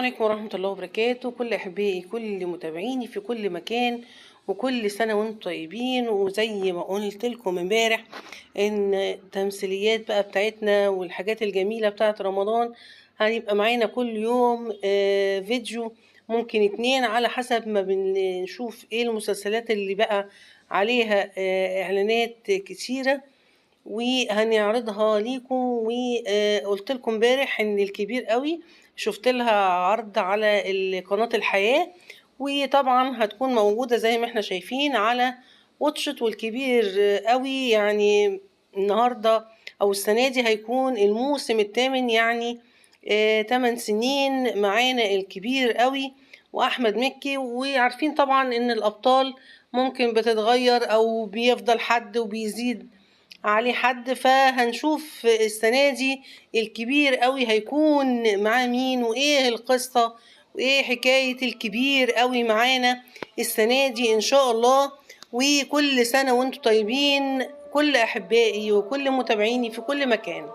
عليكم ورحمة الله وبركاته. كل أحبائي كل متابعيني في كل مكان، وكل سنة وانتم طيبين. وزي ما قلت لكم امبارح ان التمثيليات بقى بتاعتنا والحاجات الجميلة بتاعت رمضان هيبقى معانا كل يوم فيديو، ممكن 2 على حسب ما بنشوف ايه المسلسلات اللي بقى عليها اعلانات كتيرة وهنعرضها ليكم. وقلت لكم امبارح ان الكبير قوي شفت لها عرض على قناة الحياة، وطبعا هتكون موجودة زي ما احنا شايفين على واتشت. والكبير قوي يعني النهاردة او السنة دي هيكون الموسم الثامن، يعني 8 سنين معانا الكبير قوي واحمد مكي. وعارفين طبعا ان الابطال ممكن بتتغير او بيفضل حد وبيزيد عليه حد، فهنشوف السنة دي الكبير قوي هيكون معاه مين وايه القصة وايه حكاية الكبير قوي معانا السنة دي ان شاء الله. وكل سنة وانتم طيبين كل احبائي وكل متابعيني في كل مكان.